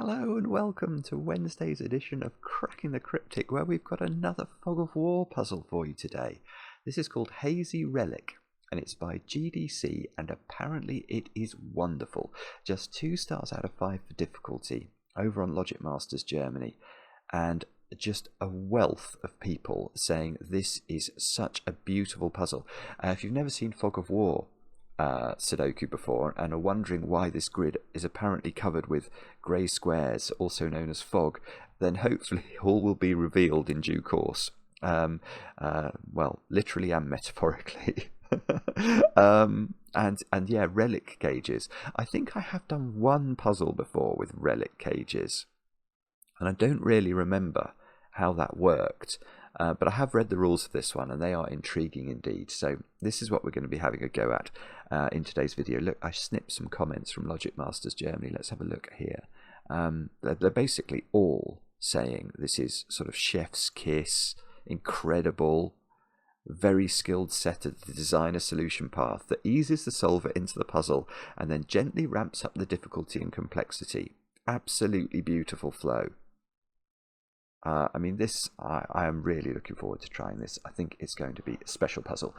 Hello and welcome to Wednesday's edition of Cracking the Cryptic, where we've got another Fog of War puzzle for you today. This is called Hazy Relic, and it's by GDC, and apparently it is wonderful. Just 2 stars out of 5 for difficulty over on Logic Masters Germany, and just a wealth of people saying this is such a beautiful puzzle. If you've never seen Fog of War Sudoku before and are wondering why this grid is apparently covered with grey squares, also known as fog, then hopefully all will be revealed in due course. Well, literally and metaphorically. And yeah, relic cages. I think I have done one puzzle before with relic cages, and I don't really remember how that worked. But I have read the rules for this one, and they are intriguing indeed. So this is what we're going to be having a go at in today's video. Look, I snipped some comments from Logic Masters Germany. Let's have a look here. They're basically all saying this is sort of chef's kiss, incredible, very skilled set of the designer solution path that eases the solver into the puzzle and then gently ramps up the difficulty and complexity. Absolutely beautiful flow. I mean, I am really looking forward to trying this. I think it's going to be a special puzzle.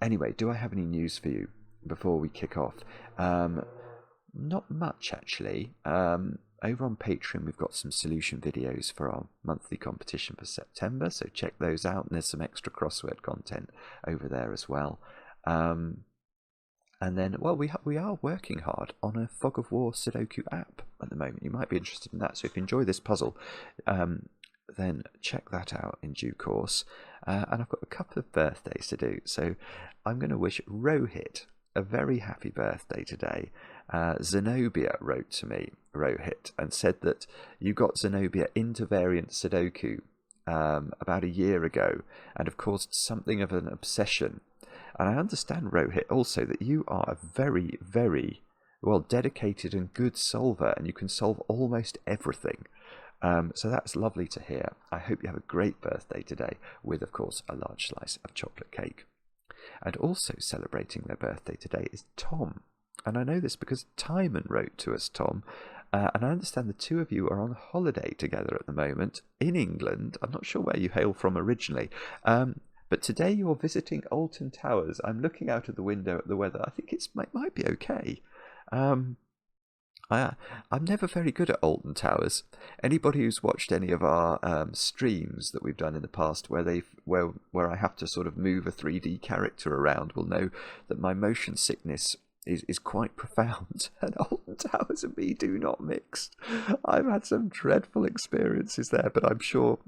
Anyway, do I have any news for you before we kick off? Not much, actually. Over on Patreon, we've got some solution videos for our monthly competition for September, so check those out, and there's some extra crossword content over there as well. And then, well, we are working hard on a Fog of War Sudoku app at the moment. You might be interested in that. So if you enjoy this puzzle, then check that out in due course. And I've got a couple of birthdays to do. So I'm going to wish Rohit a very happy birthday today. Zenobia wrote to me, Rohit, and said that you got Zenobia into variant Sudoku about a year ago and have caused something of an obsession. And I understand, Rohit, also that you are a very, very, well, dedicated and good solver, and you can solve almost everything. So that's lovely to hear. I hope you have a great birthday today with, of course, a large slice of chocolate cake. And also celebrating their birthday today is Tom. And I know this because Timon wrote to us, Tom. And I understand the two of you are on holiday together at the moment in England. I'm not sure where you hail from originally. But today you're visiting Alton Towers. I'm looking out of the window at the weather. I think it might be okay. I'm never very good at Alton Towers. Anybody who's watched any of our streams that we've done in the past where I have to sort of move a 3D character around will know that my motion sickness is quite profound, and Alton Towers and me do not mix. I've had some dreadful experiences there, but I'm sure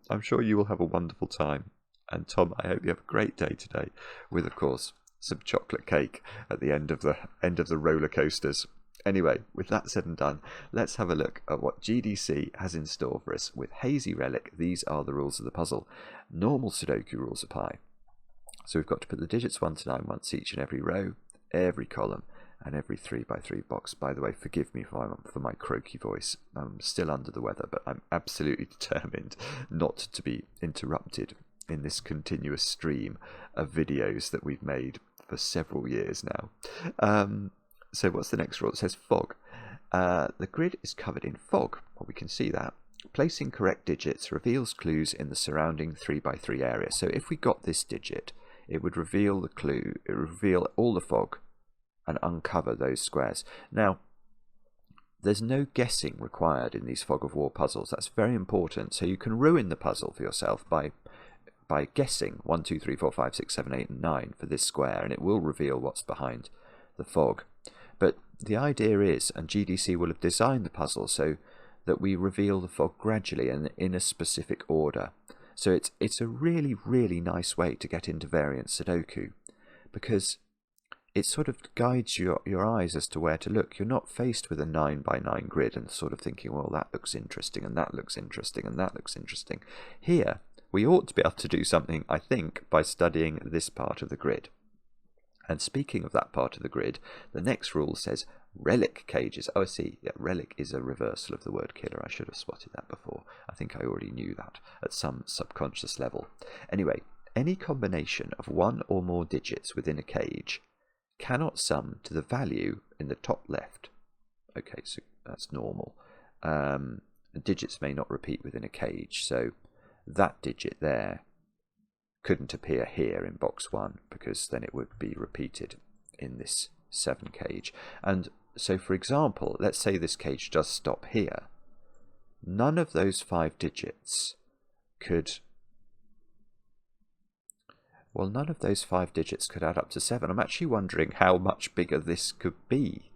you will have a wonderful time. And Tom, I hope you have a great day today with, of course, some chocolate cake at the end of the roller coasters. Anyway, with that said and done, let's have a look at what GDC has in store for us with Hazy Relic. These are the rules of the puzzle. Normal Sudoku rules apply. So we've got to put the digits 1 to 9 once each in every row, every column, and every 3x3 box. By the way, forgive me for my croaky voice. I'm still under the weather, but I'm absolutely determined not to be interrupted in this continuous stream of videos that we've made for several years now. So what's the next rule? It says fog. The grid is covered in fog. Well, we can see that. Placing correct digits reveals clues in the surrounding 3x3 area. So if we got this digit, it would reveal the clue, it would reveal all the fog and uncover those squares. Now, there's no guessing required in these Fog of War puzzles. That's very important. So you can ruin the puzzle for yourself by guessing 1, 2, 3, 4, 5, 6, 7, 8, and 9 for this square, and it will reveal what's behind the fog. But the idea is, and GDC will have designed the puzzle so that we reveal the fog gradually and in a specific order. So it's a really, really nice way to get into variant Sudoku, because it sort of guides your eyes as to where to look. You're not faced with a 9x9 grid and sort of thinking, well, that looks interesting, and that looks interesting, and that looks interesting. Here, we ought to be able to do something, I think, by studying this part of the grid. And speaking of that part of the grid, the next rule says relic cages. Oh, I see. Yeah, relic is a reversal of the word killer. I should have spotted that before. I think I already knew that at some subconscious level. Anyway, any combination of 1 or more digits within a cage cannot sum to the value in the top left. Okay, so that's normal. digits may not repeat within a cage, so that digit there couldn't appear here in box 1 because then it would be repeated in this 7 cage. And so, for example, let's say this cage does stop here. None of those 5 digits could... Well, none of those 5 digits could add up to 7. I'm actually wondering how much bigger this could be.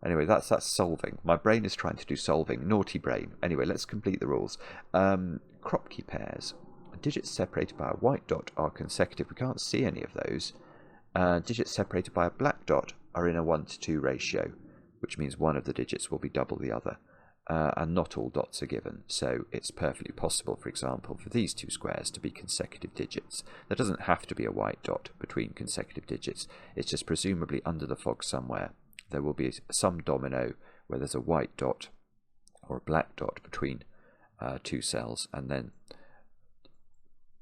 Anyway, that's solving. My brain is trying to do solving. Naughty brain. Anyway, let's complete the rules. Kropki pairs. Digits separated by a white dot are consecutive. We can't see any of those. Digits separated by a black dot are in a 1:2 ratio, which means one of the digits will be double the other. And not all dots are given, so it's perfectly possible, for example, for these 2 squares to be consecutive digits. There doesn't have to be a white dot between consecutive digits. It's just presumably under the fog somewhere there will be some domino where there's a white dot or a black dot between 2 cells, and then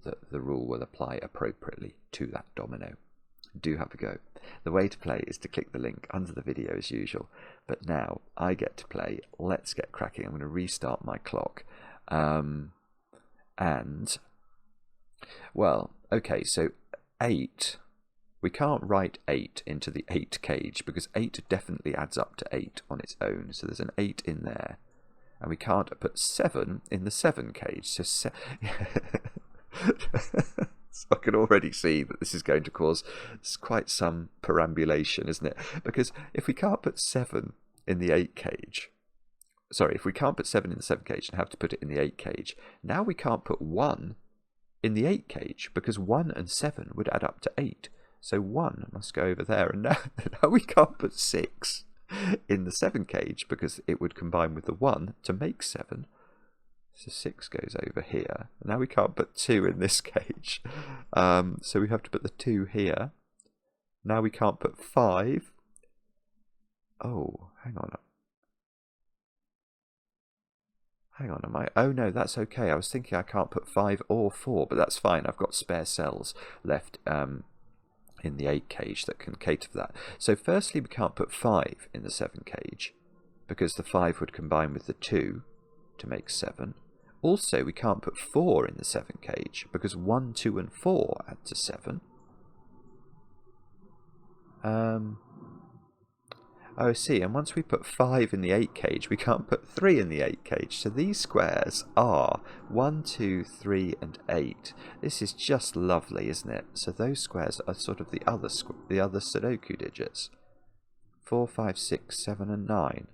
the rule will apply appropriately to that domino. Do have a go. The way to play is to click the link under the video as usual, but now I get to play. Let's get cracking. I'm going to restart my clock. And, well, okay, so 8... We can't write 8 into the 8 cage because 8 definitely adds up to 8 on its own. So there's an 8 in there. And we can't put 7 in the 7 cage. So, so I can already see that this is going to cause quite some perambulation, isn't it? Because if we can't put 7 in the 8 cage... Sorry, if we can't put 7 in the 7 cage and have to put it in the 8 cage, now we can't put 1 in the 8 cage because 1 and 7 would add up to 8. So 1 must go over there, and now we can't put 6 in the 7 cage because it would combine with the 1 to make 7. So 6 goes over here. Now we can't put 2 in this cage. So we have to put the 2 here. Now we can't put 5. Oh, hang on. Hang on, am I... Oh no, that's okay. I was thinking I can't put 5 or 4, but that's fine. I've got spare cells left in the 8 cage that can cater for that. So firstly, we can't put 5 in the 7 cage because the 5 would combine with the 2 to make 7. Also, we can't put 4 in the 7 cage because 1, 2 and 4 add to 7. Oh, I see, and once we put 5 in the 8 cage, we can't put 3 in the 8 cage. So these squares are 1, 2, 3 and 8. This is just lovely, isn't it? So those squares are sort of the other Sudoku digits. 4, 5, 6, 7 and 9.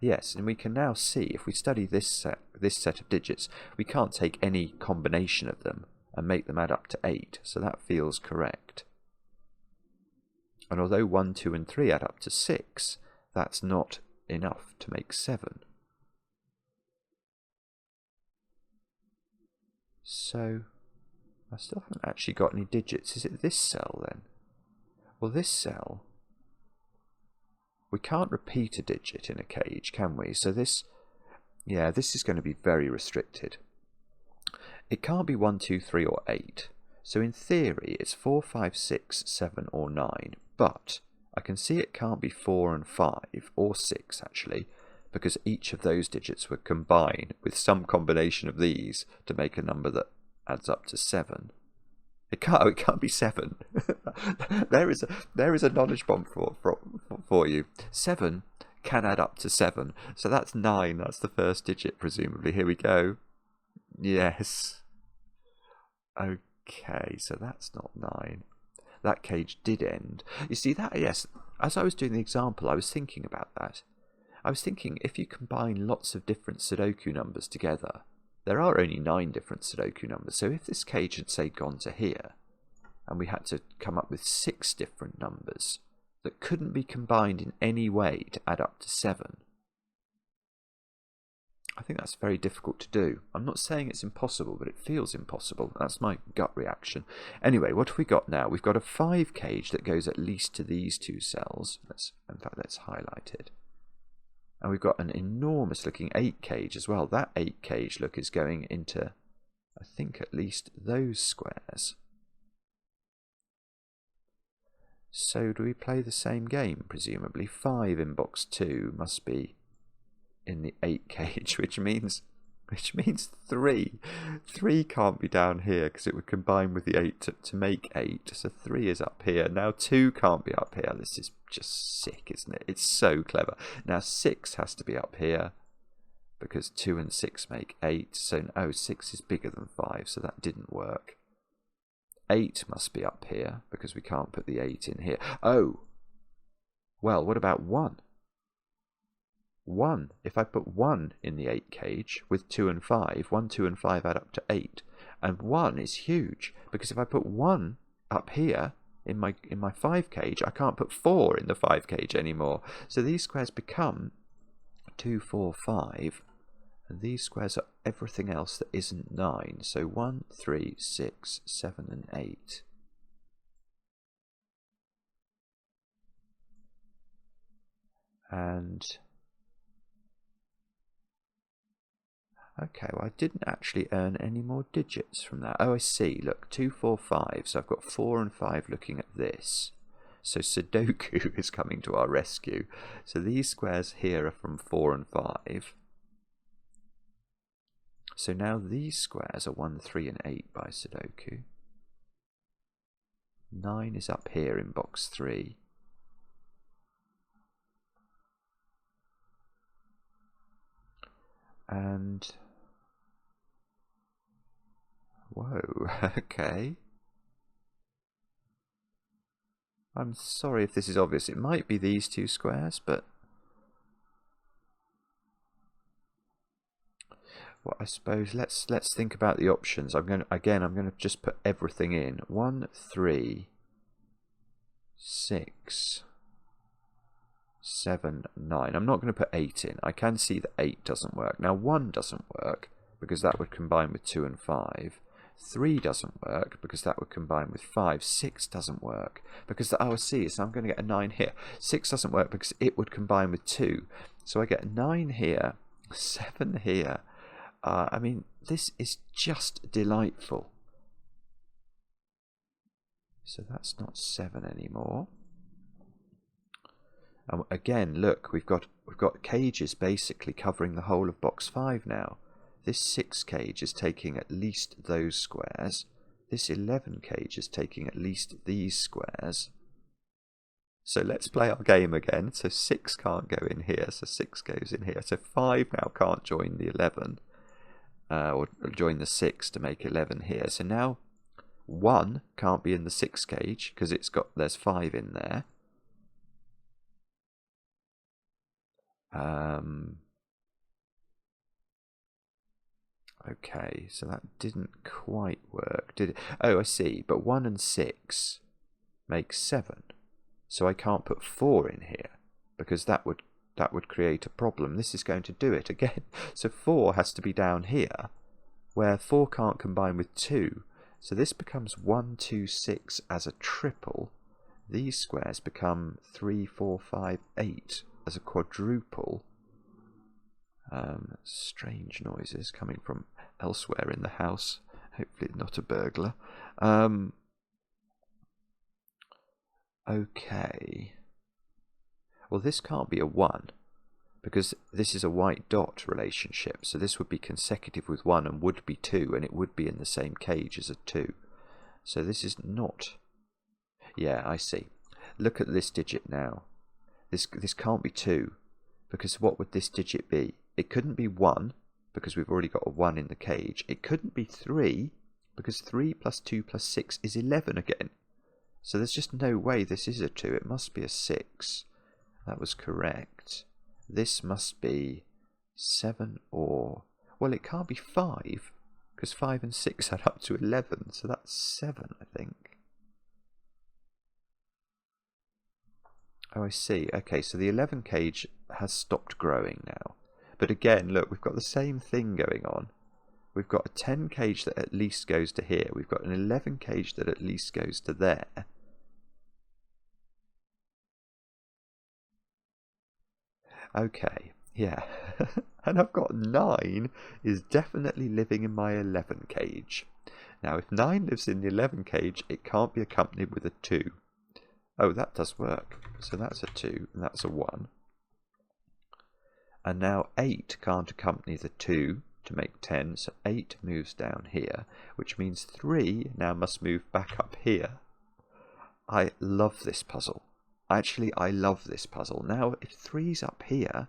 Yes, and we can now see, if we study this set of digits, we can't take any combination of them and make them add up to 8. So that feels correct. And although 1, 2 and 3 add up to 6, that's not enough to make 7. So, I still haven't actually got any digits. Is it this cell then? Well, this cell, we can't repeat a digit in a cage, can we? So this, yeah, this is going to be very restricted. It can't be 1, 2, 3 or 8. So in theory, it's 4, 5, 6, 7 or 9. But I can see it can't be 4 and 5, or 6 actually, because each of those digits would combine with some combination of these to make a number that adds up to 7. It can't be 7. there is a knowledge bomb for you. 7 can add up to 7, so that's 9. That's the first digit, presumably. Here we go. Yes. Okay, so that's not 9. That cage did end. You see that? Yes. As I was doing the example, I was thinking about that. I was thinking if you combine lots of different Sudoku numbers together, there are only 9 different Sudoku numbers. So if this cage had, say, gone to here, and we had to come up with 6 different numbers that couldn't be combined in any way to add up to 7, I think that's very difficult to do. I'm not saying it's impossible, but it feels impossible. That's my gut reaction. Anyway, what have we got now? We've got a 5 cage that goes at least to these 2 cells. In fact, let's highlight it. And we've got an enormous looking 8 cage as well. That 8 cage, look, is going into, I think, at least those squares. So do we play the same game, presumably? 5 in box 2 must be in the 8 cage, which means 3. 3 can't be down here because it would combine with the 8 to make 8. So 3 is up here. Now 2 can't be up here. This is just sick, isn't it? It's so clever. Now 6 has to be up here because 2 and 6 make 8. So, 6 is bigger than 5, so that didn't work. 8 must be up here because we can't put the 8 in here. Oh! Well, what about 1? 1. If I put 1 in the 8 cage with 2 and 5, 1, 2 and 5 add up to 8. And 1 is huge because if I put 1 up here in my 5 cage, I can't put 4 in the 5 cage anymore. So these squares become 2, 4, 5. And these squares are everything else that isn't 9. So 1, 3, 6, 7 and 8. And okay, well I didn't actually earn any more digits from that. Oh, I see. Look, 2, 4, 5. So I've got 4 and 5 looking at this. So Sudoku is coming to our rescue. So these squares here are from 4 and 5. So now these squares are 1, 3 and 8 by Sudoku. 9 is up here in box 3. And whoa, okay. I'm sorry if this is obvious. It might be these 2 squares, but well, I suppose let's think about the options. I'm going to just put everything in. 1, 3, 6, 7, 9. I'm not going to put 8 in. I can see that 8 doesn't work. Now 1 doesn't work because that would combine with 2 and 5. 3 doesn't work because that would combine with 5. 6 doesn't work because I see. So I'm going to get a 9 here. 6 doesn't work because it would combine with 2. So I get a 9 here, 7 here. I mean, this is just delightful. So that's not 7 anymore. Again, look, we've got cages basically covering the whole of box 5 now. This 6 cage is taking at least those squares. This 11 cage is taking at least these squares. So let's play our game again. So 6 can't go in here, so 6 goes in here. So 5 now can't join the 11. Or join the 6 to make 11 here. So now 1 can't be in the 6 cage because there's 5 in there. Okay, so that didn't quite work, did it? Oh, I see. But 1 and 6 make 7. So I can't put 4 in here because that would create a problem. This is going to do it again. So 4 has to be down here, where 4 can't combine with 2. So this becomes 1, 2, 6 as a triple. These squares become 3, 4, 5, 8 as a quadruple. Strange noises coming from elsewhere in the house. Hopefully not a burglar. Okay. Well, this can't be a 1 because this is a white dot relationship. So this would be consecutive with 1 and would be 2, and it would be in the same cage as a 2. So this is not... Yeah, I see. Look at this digit now. This can't be 2 because what would this digit be? It couldn't be 1 because we've already got a 1 in the cage. It couldn't be 3 because 3 plus 2 plus 6 is 11 again. So there's just no way this is a 2. It must be a 6. That was correct. This must be 7 or... Well, it can't be 5 because 5 and 6 add up to 11. So that's 7, I think. Oh, I see. Okay, so the 11 cage has stopped growing now. But again, look, we've got the same thing going on. We've got a 10 cage that at least goes to here. We've got an 11 cage that at least goes to there. Okay, yeah. And I've got 9 is definitely living in my 11 cage. Now, if 9 lives in the 11 cage, it can't be accompanied with a 2. Oh, that does work. So that's a 2, and that's a 1. And now 8 can't accompany the 2 to make 10, so 8 moves down here, which means 3 now must move back up here. I love this puzzle. Actually, I love this puzzle. Now, if 3's up here,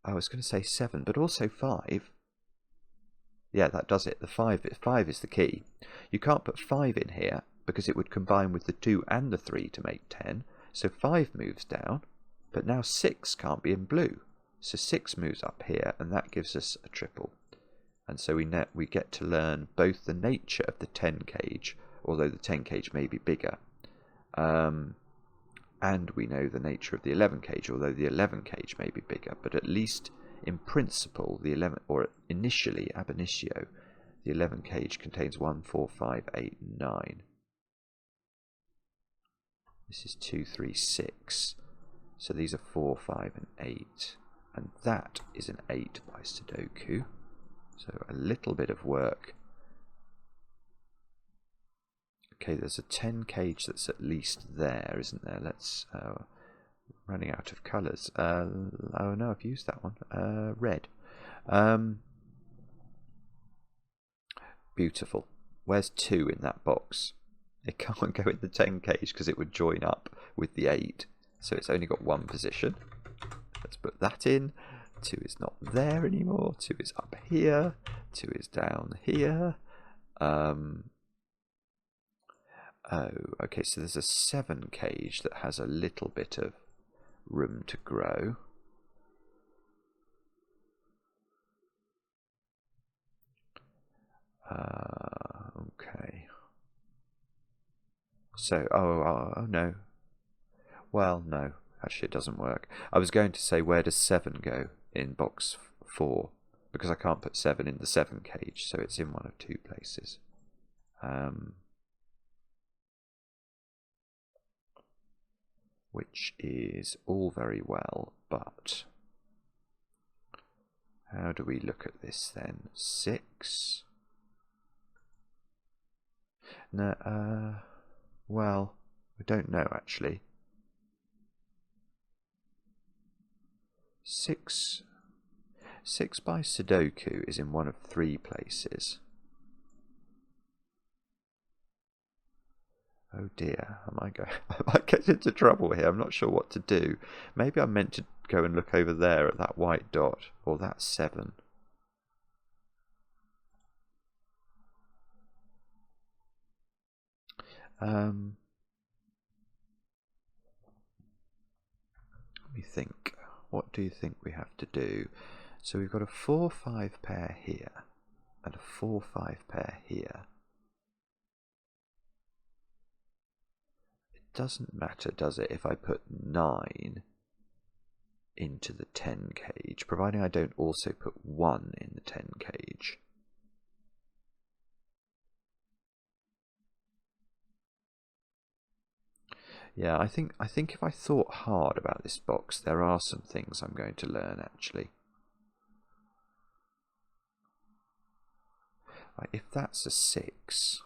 I was going to say 7, but also 5. Yeah, that does it. The 5 is the key. You can't put 5 in here because it would combine with the 2 and the 3 to make 10. So 5 moves down, but now 6 can't be in blue. So 6 moves up here, and that gives us a triple. And so we get to learn both the nature of the 10 cage, although the 10 cage may be bigger, and we know the nature of the 11 cage, although the 11 cage may be bigger. But at least in principle, the 11, or initially, ab initio, the 11 cage contains 1, 4, 5, 8, 9. This is 2, 3, 6. So these are 4, 5, and 8. And that is an 8 by Sudoku. So a little bit of work. Okay, there's a 10 cage that's at least there, isn't there? Let's... running out of colours. Oh no, I've used that one. Red. Beautiful. Where's 2 in that box? It can't go in the 10 cage because it would join up with the 8. So it's only got one position. Let's put that in. 2 is not there anymore. 2 is up here. 2 is down here. Oh, okay, so there's a 7 cage that has a little bit of room to grow. Okay. So, oh no. Well, no. Actually, it doesn't work. I was going to say, where does 7 go in box 4? Because I can't put 7 in the 7 cage, so it's in one of 2 places. Which is all very well, but how do we look at this then? 6? No, well, I don't know actually. 6 by Sudoku is in one of 3 places. Oh dear, I might get into trouble here. I'm not sure what to do. Maybe I'm meant to go and look over there at that white dot, or that 7. Let me think. What do you think we have to do? So we've got a 4-5 pair here, and a 4-5 pair here. It doesn't matter, does it, if I put 9 into the 10 cage, providing I don't also put 1 in the 10 cage. Yeah, I think if I thought hard about this box, there are some things I'm going to learn actually. Right, if that's a 6,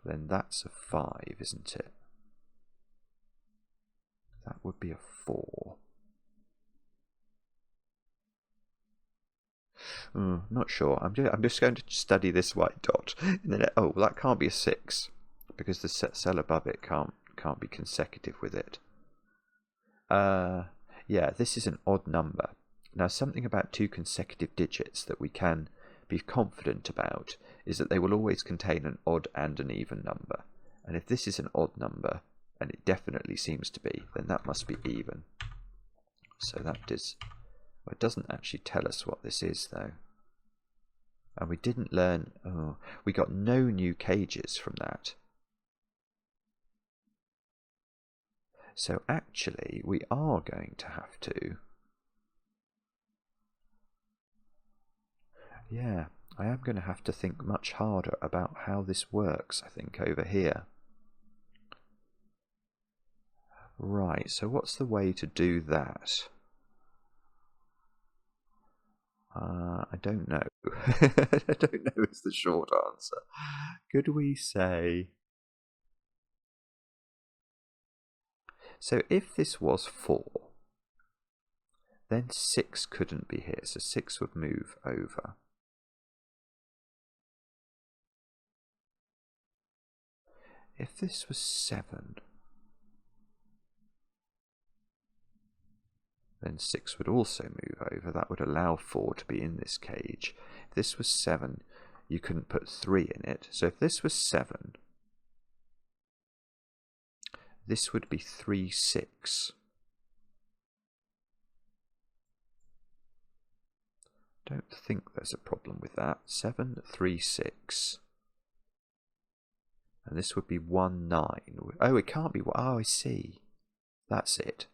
then that's a 5, isn't it? That would be a 4. Not sure. I'm just going to study this white dot. And then, oh, that can't be a 6 because the cell above it can't be consecutive with it. Yeah, this is an odd number. Now, something about 2 consecutive digits that we can be confident about is that they will always contain an odd and an even number. And if this is an odd number, and it definitely seems to be, then that must be even. So that is... Well, it doesn't actually tell us what this is, though. And we didn't learn... Oh, we got no new cages from that. So actually, we are going to have to... Yeah, I am going to have to think much harder about how this works, I think, over here. Right, so what's the way to do that? I don't know. I don't know is the short answer. Could we say... So if this was 4, then 6 couldn't be here, so 6 would move over. If this was 7, then 6 would also move over. That would allow 4 to be in this cage. If this was 7, you couldn't put 3 in it. So if this was 7, this would be 3, 6. Don't think there's a problem with that. 7, 3, 6. And this would be 1, 9. Oh, it can't be. Oh, I see. That's it.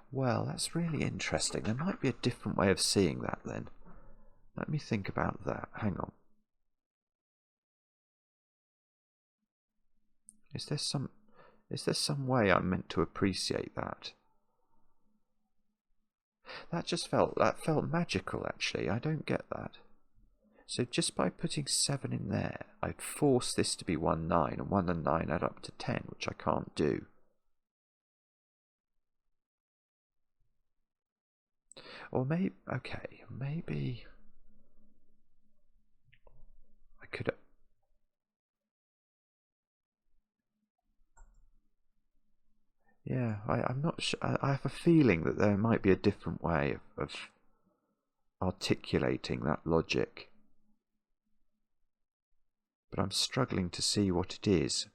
Well, that's really interesting. There might be a different way of seeing that then. Let me think about that. Hang on. Is there some way I'm meant to appreciate that? That felt magical, actually. I don't get that. So just by putting 7 in there, I'd force this to be 1, 9, and 1 and 9 add up to 10, which I can't do. Or maybe, okay, maybe I could... Yeah, I'm not sure. I have a feeling that there might be a different way of articulating that logic. But I'm struggling to see what it is.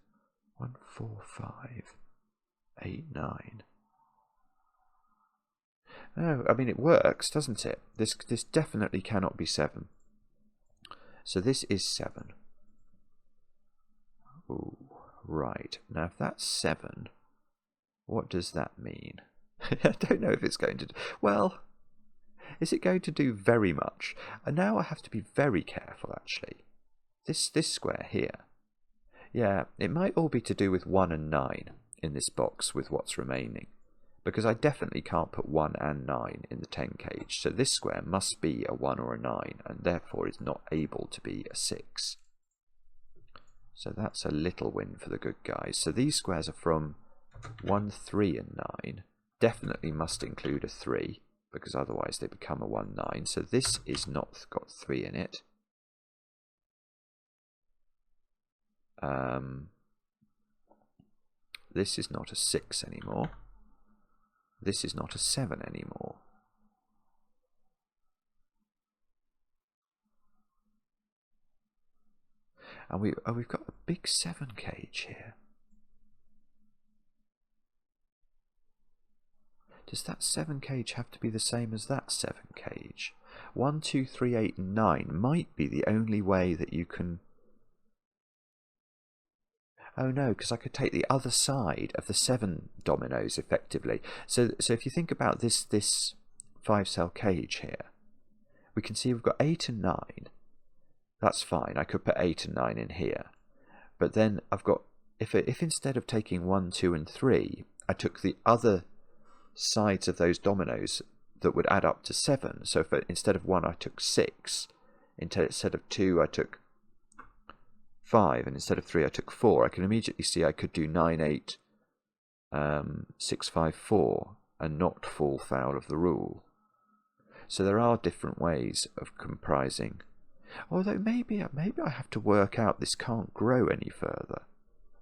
1, 4, 5, 8, 9. No, I mean it works, doesn't it? This definitely cannot be 7. So this is 7. Ooh, right. Now if that's 7, what does that mean? I don't know if it's going to... Well, is it going to do very much? And now I have to be very careful, actually. This square here. Yeah, it might all be to do with 1 and 9 in this box with what's remaining. Because I definitely can't put 1 and 9 in the 10 cage. So this square must be a 1 or a 9 and therefore is not able to be a 6. So that's a little win for the good guys. So these squares are from 1, 3 and 9. Definitely must include a 3 because otherwise they become a 1, 9. So this is not got 3 in it. This is not a 6 anymore. This is not a 7 anymore. And we've got a big 7 cage here. Does that 7 cage have to be the same as that 7 cage? 1, 2, 3, 8 and 9 might be the only way that you can... Oh no, because I could take the other side of the 7 dominoes effectively. So if you think about this 5-cell cage here, we can see we've got 8 and 9. That's fine. I could put 8 and 9 in here. But then I've got, if instead of taking 1, 2 and 3, I took the other sides of those dominoes that would add up to 7. So if instead of 1 I took 6, instead of 2 I took 5, and instead of 3 I took 4, I can immediately see I could do 9, 8, 6, 5, 4 and not fall foul of the rule. So there are different ways of comprising. Although maybe I have to work out this can't grow any further,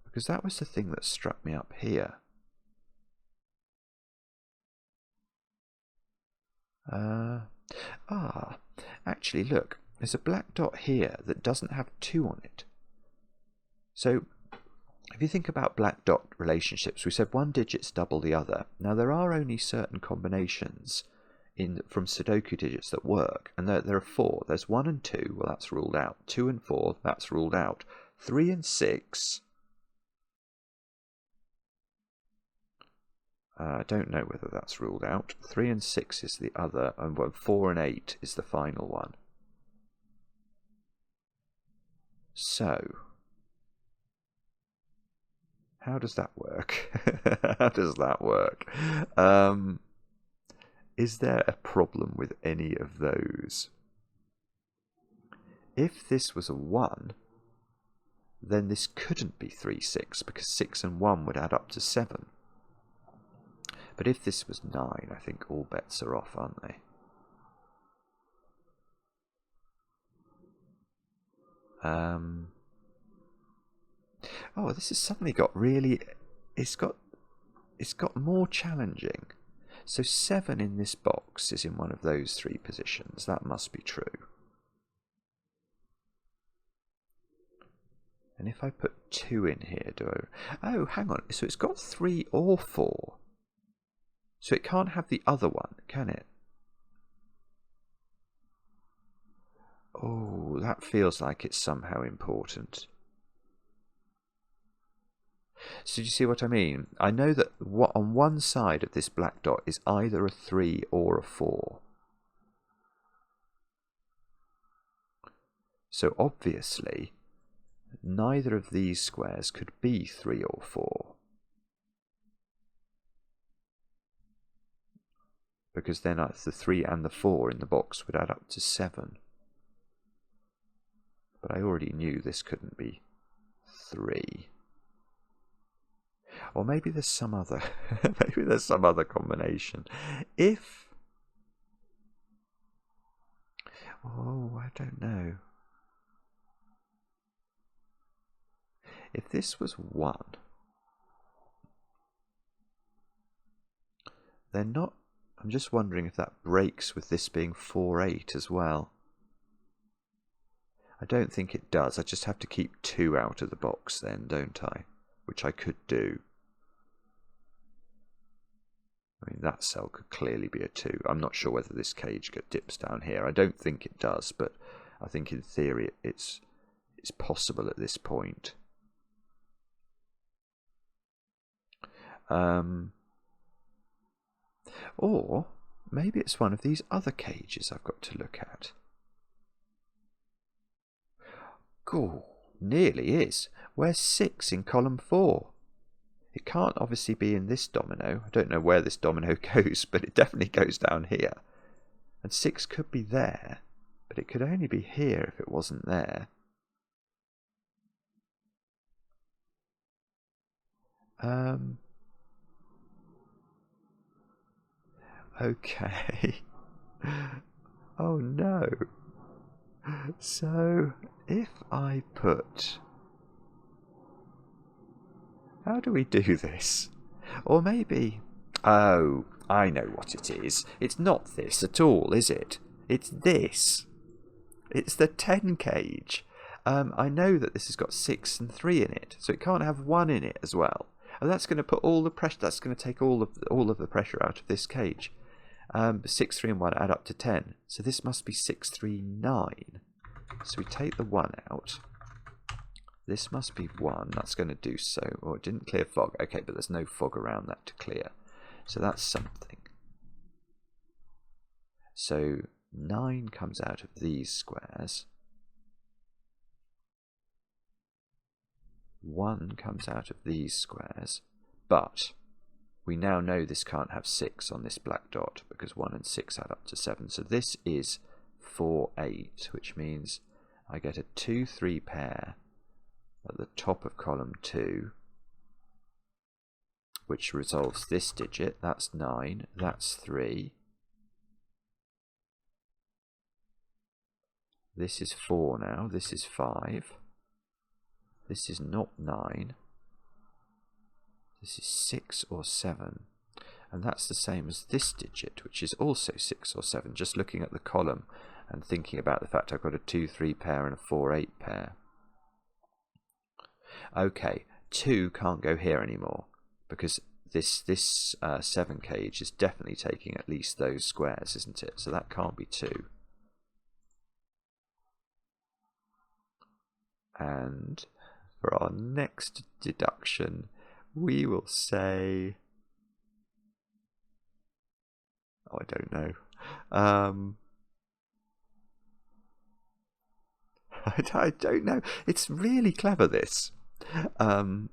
because that was the thing that struck me up here. Actually look, there's a black dot here that doesn't have 2 on it. So if you think about black dot relationships, we said one digit's double the other. Now there are only certain combinations from Sudoku digits that work, and there are 4. There's 1 and 2, well that's ruled out. 2 and 4, that's ruled out. 3 and 6, I don't know whether that's ruled out. 3 and 6 is the other, and 4 and 8 is the final one. So, how does that work? How does that work? Is there a problem with any of those? If this was a 1, then this couldn't be 3, 6, because 6 and 1 would add up to 7. But if this was 9, I think all bets are off, aren't they? Oh, this has suddenly got really... It's got more challenging. So 7 in this box is in one of those 3 positions. That must be true. And if I put 2 in here, do I... Oh, hang on. So it's got 3 or 4. So it can't have the other one, can it? Oh, that feels like it's somehow important. So do you see what I mean? I know that on one side of this black dot is either a 3 or a 4. So obviously, neither of these squares could be 3 or 4. Because then the 3 and the 4 in the box would add up to 7. But I already knew this couldn't be 3. Or maybe there's some other combination. Oh, I don't know. If this was 1, they're not... I'm just wondering if that breaks with this being 4, 8 as well. I don't think it does. I just have to keep 2 out of the box then, don't I? Which I could do. I mean, that cell could clearly be a 2. I'm not sure whether this cage dips down here. I don't think it does, but I think in theory it's possible at this point. Or maybe it's one of these other cages I've got to look at. Cool, nearly is. Where's 6 in column 4? It can't obviously be in this domino. I don't know where this domino goes, but it definitely goes down here. And 6 could be there, but it could only be here if it wasn't there. Okay. Oh no. So, if I put... How do we do this? Or maybe... Oh, I know what it is. It's not this at all, is it? It's this. It's the 10 cage. I know that this has got 6 and 3 in it, so it can't have 1 in it as well. And that's going to put all the pressure... That's going to take all of the pressure out of this cage. 6, 3 and 1 add up to 10. So this must be 6, 3, 9. So we take the 1 out. This must be 1. That's going to do so. Oh, it didn't clear fog. Okay, but there's no fog around that to clear. So that's something. So 9 comes out of these squares. 1 comes out of these squares. But we now know this can't have 6 on this black dot because 1 and 6 add up to 7. So this is 4, 8, which means I get a 2, 3 pair at the top of column 2, which resolves this digit. That's 9, that's 3. This is 4 now, this is 5. This is not 9. This is 6 or 7. And that's the same as this digit, which is also 6 or 7, just looking at the column and thinking about the fact I've got a 2, 3 pair and a 4, 8 pair. Okay, 2 can't go here anymore because this 7 cage is definitely taking at least those squares, isn't it? So that can't be 2. And for our next deduction, we will say... Oh, I don't know. I don't know. It's really clever, this.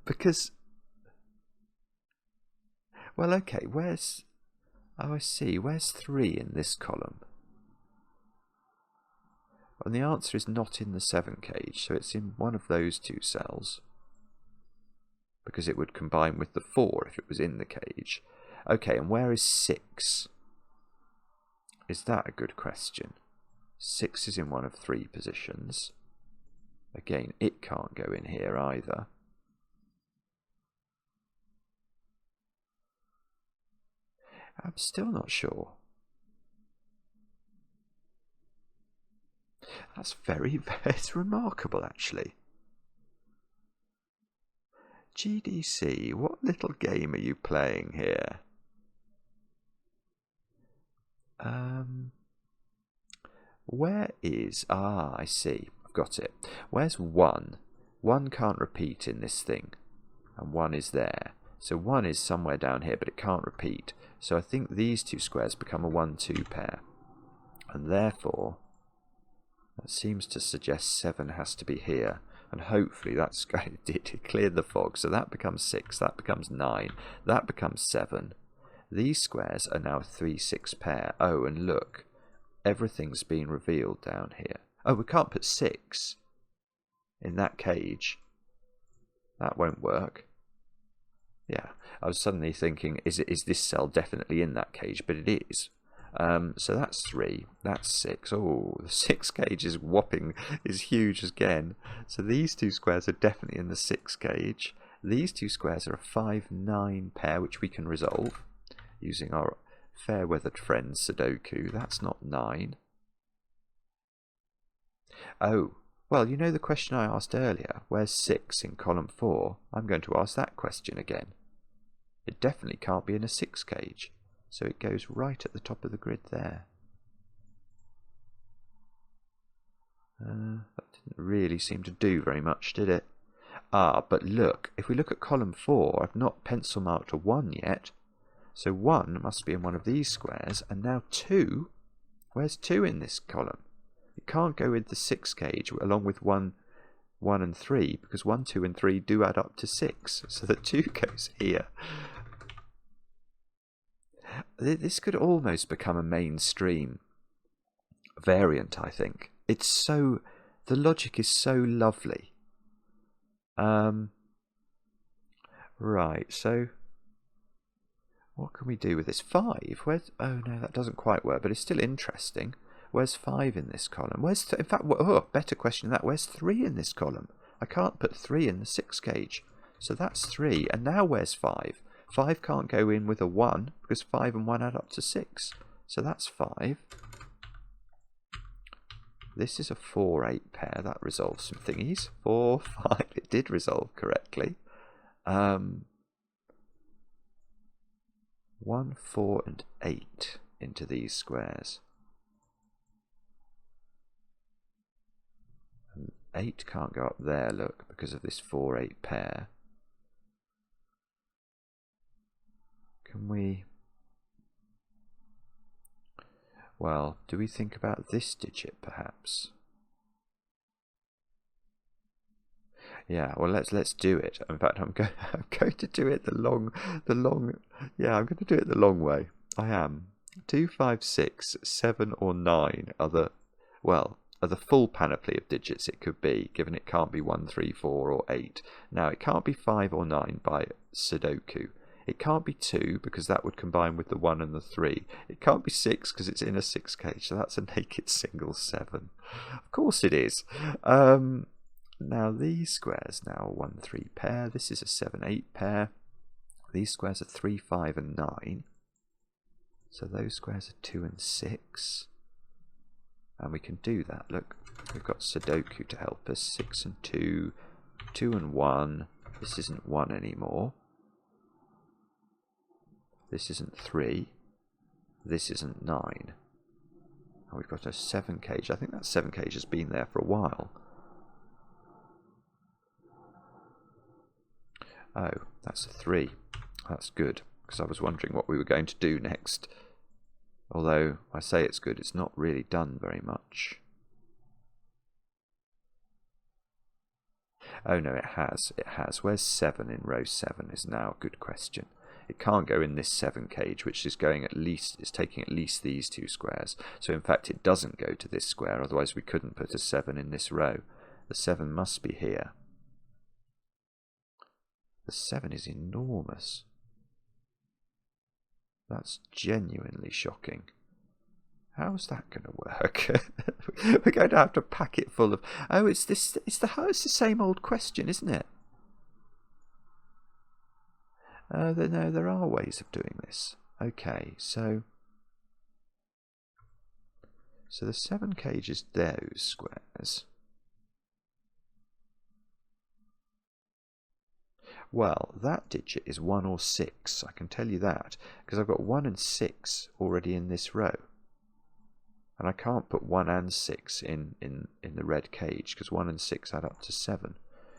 Because... Well, okay, where's... Oh, I see. Where's 3 in this column? And the answer is not in the 7 cage, so it's in one of those two cells. Because it would combine with the 4 if it was in the cage. Okay, and where is 6? Is that a good question? 6 is in one of 3 positions. Again, it can't go in here either. I'm still not sure. That's very, it's remarkable actually. GDC, what little game are you playing here? Where is... Ah, I see. I've got it. Where's 1? 1 can't repeat in this thing. And 1 is there. So 1 is somewhere down here, but it can't repeat. So I think these two squares become a 1-2 pair. And therefore, that seems to suggest 7 has to be here. And hopefully that's going to clear the fog. So that becomes 6, that becomes 9, that becomes 7. These squares are now a 3-6 pair. Oh, and look, everything's been revealed down here. Oh, we can't put 6 in that cage. That won't work. Yeah, I was suddenly thinking, is this cell definitely in that cage? But it is. So that's 3, that's 6. Oh, the 6 cage is whopping, is huge again. So these two squares are definitely in the 6 cage. These two squares are a 5-9 pair, which we can resolve using our fair-weathered friend Sudoku. That's not 9. Oh, well, you know the question I asked earlier, where's 6 in column 4? I'm going to ask that question again. It definitely can't be in a 6 cage. So it goes right at the top of the grid there. That didn't really seem to do very much, did it? Ah, but look, if we look at column 4, I've not pencil marked a 1 yet. So 1 must be in one of these squares, and now 2, where's 2 in this column? It can't go with the 6 cage along with 1 and 3, because 1, 2 and 3 do add up to 6. So the 2 goes here. This could almost become a mainstream variant, I think. It's so... the logic is so lovely. Right, so... what can we do with this? 5? Where's... oh no, that doesn't quite work, but it's still interesting. Where's 5 in this column? Where's... in fact, oh, better question than that. Where's 3 in this column? I can't put 3 in the 6 cage. So that's 3. And now where's 5? 5 can't go in with a 1 because 5 and 1 add up to 6. So that's 5. This is a 4-8 pair. That resolves some thingies. 4, 5. It did resolve correctly. 1, 4 and 8 into these squares. And 8 can't go up there, look, because of this 4-8 pair. Can we... well, do we think about this digit perhaps? Yeah, well let's do it. In fact, I'm going to do it the long yeah, I'm going to do it the long way. I am. 2, 5, 6, 7 or 9 are the full panoply of digits it could be, given it can't be 1, 3, 4 or 8. Now it can't be 5 or 9 by Sudoku. It can't be 2 because that would combine with the 1 and the 3. It can't be 6 because it's in a 6 cage, so that's a naked single 7. Of course it is. Now these squares now a 1, 3 pair. This is a 7, 8 pair. These squares are 3, 5 and 9. So those squares are 2 and 6. And we can do that. Look, we've got Sudoku to help us. 6 and 2, 2 and 1. This isn't 1 anymore. This isn't 3. This isn't 9. And we've got a 7 cage. I think that 7 cage has been there for a while. Oh, that's a 3. That's good, because I was wondering what we were going to do next. Although, I say it's good, it's not really done very much. Oh no, it has. It has. Where's 7 in row 7 is now a good question. It can't go in this 7 cage, which is going at least, it's taking at least these 2 squares. So in fact it doesn't go to this square, otherwise we couldn't put a 7 in this row. The 7 must be here. The 7 is enormous. That's genuinely shocking. How's that going to work? We're going to have to pack it full of... Oh, it's the same old question, isn't it? No, there are ways of doing this. Okay, so the 7 cage is those squares. Well, that digit is 1 or 6, I can tell you that, because I've got 1 and 6 already in this row. And I can't put 1 and 6 in the red cage, because 1 and 6 add up to 7.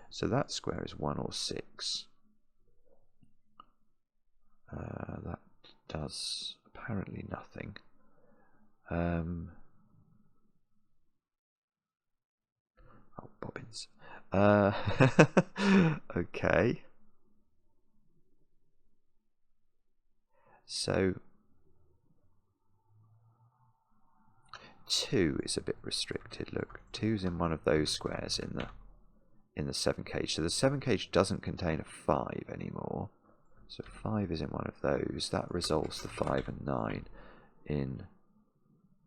So that square is 1 or 6. That does apparently nothing. Oh, bobbins. Okay. So 2 is a bit restricted. Look, 2's in one of those squares in the 7 cage. So the 7 cage doesn't contain a 5 anymore. So 5 is in one of those. That resolves the 5 and 9 in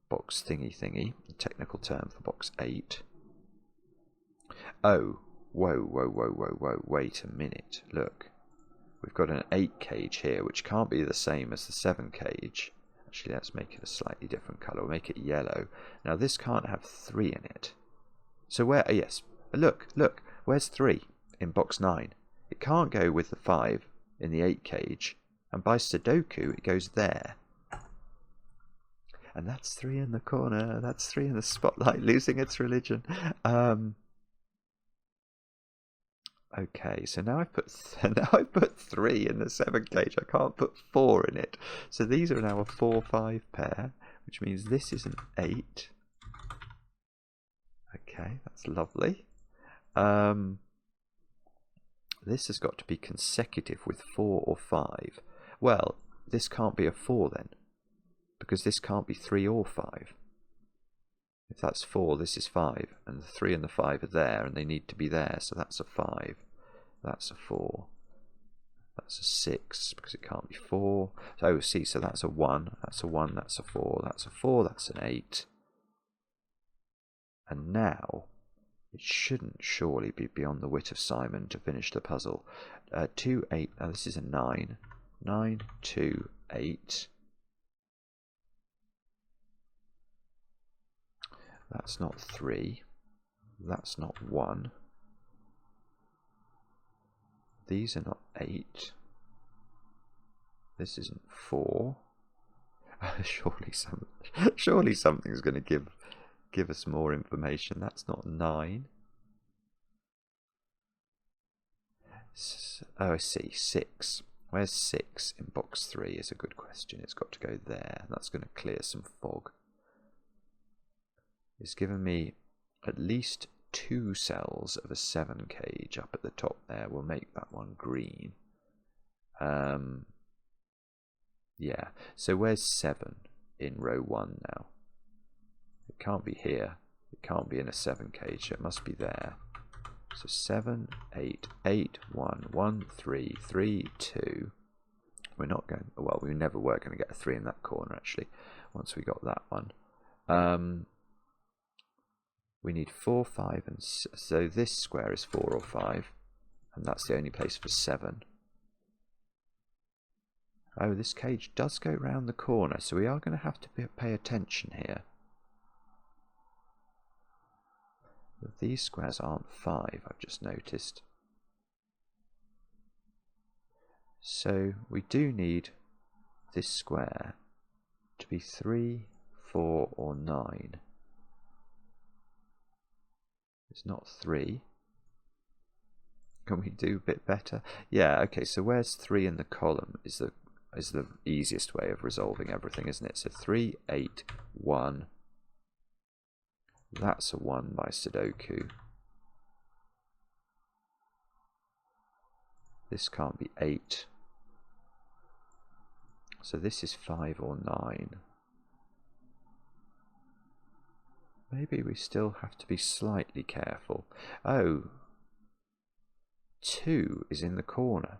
box thingy, the technical term for box 8. Oh, whoa, wait a minute. Look, we've got an 8 cage here, which can't be the same as the 7 cage. Actually, let's make it a slightly different colour. We'll make it yellow. Now, this can't have 3 in it. So where... yes, look, where's 3 in box 9? It can't go with the 5 in the 8 cage. And by Sudoku, it goes there. And that's 3 in the corner. That's 3 in the spotlight, losing its religion. Okay, so now I've put 3 in the 7 cage. I can't put 4 in it. So these are now a 4-5 pair, which means this is an 8. Okay, that's lovely. This has got to be consecutive with 4 or 5. Well, this can't be a 4 then, because this can't be 3 or 5. If that's 4, this is 5, and the 3 and the 5 are there, and they need to be there, so that's a 5. That's a 4. That's a 6, because it can't be 4. So, see, so that's a 1, that's a 1, that's a 4, that's a 4, that's an 8. And now, it shouldn't surely be beyond the wit of Simon to finish the puzzle. 2, 8, now this is a 9. 9, 2, 8. That's not 3. That's not 1. These are not 8. This isn't 4. Surely something's going to give us more information. That's not 9. Oh, I see. 6. Where's 6 in box 3 is a good question. It's got to go there. That's going to clear some fog. It's given me at least 2 cells of a 7 cage up at the top there. We'll make that one green. Yeah, so where's 7 in row 1 now? It can't be here. It can't be in a 7 cage, so it must be there. So 7, 8, 8, 1, 1, 3, 3, 2. We're not going... well, we never were going to get a 3 in that corner, actually, once we got that one. We need 4, 5, and so this square is 4 or 5, and that's the only place for 7. Oh, this cage does go round the corner, so we are going to have to pay attention here. But these squares aren't 5, I've just noticed. So we do need this square to be 3, 4, or 9. It's not 3. Can we do a bit better? Yeah, okay, so where's 3 in the column is the easiest way of resolving everything, isn't it? So 3, 8, 1. That's a 1 by Sudoku. This can't be 8. So this is 5 or 9. Maybe we still have to be slightly careful. Oh, 2 is in the corner.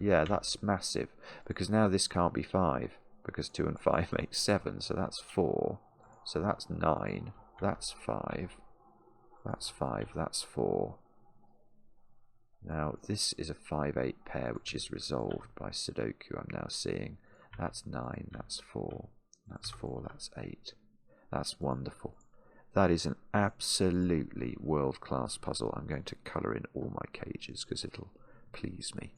Yeah, that's massive, because now this can't be 5, because 2 and 5 make 7, so that's 4. So that's 9, that's 5, that's 5, that's 4. Now, this is a 5-8 pair, which is resolved by Sudoku, I'm now seeing. That's 9, that's 4, that's 4, that's 8. That's wonderful. That is an absolutely world-class puzzle. I'm going to colour in all my cages, because it'll please me.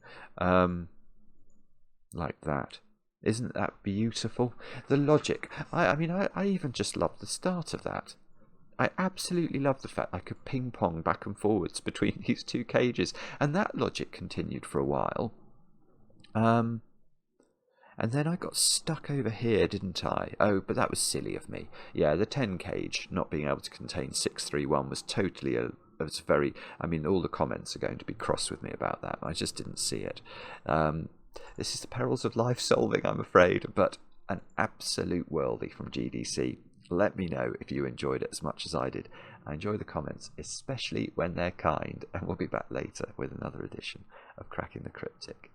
Like that. Isn't that beautiful? The logic. I mean, I even just love the start of that. I absolutely love the fact I could ping-pong back and forwards between these two cages. And that logic continued for a while. And then I got stuck over here, didn't I? Oh, but that was silly of me. Yeah, the 10 cage not being able to contain 631 was totally a... It's very... I mean, all the comments are going to be cross with me about that. I just didn't see it. This is the perils of life solving, I'm afraid, but an absolute worldie from GDC. Let me know if you enjoyed it as much as I did. I enjoy the comments, especially when they're kind, and we'll be back later with another edition of Cracking the Cryptic.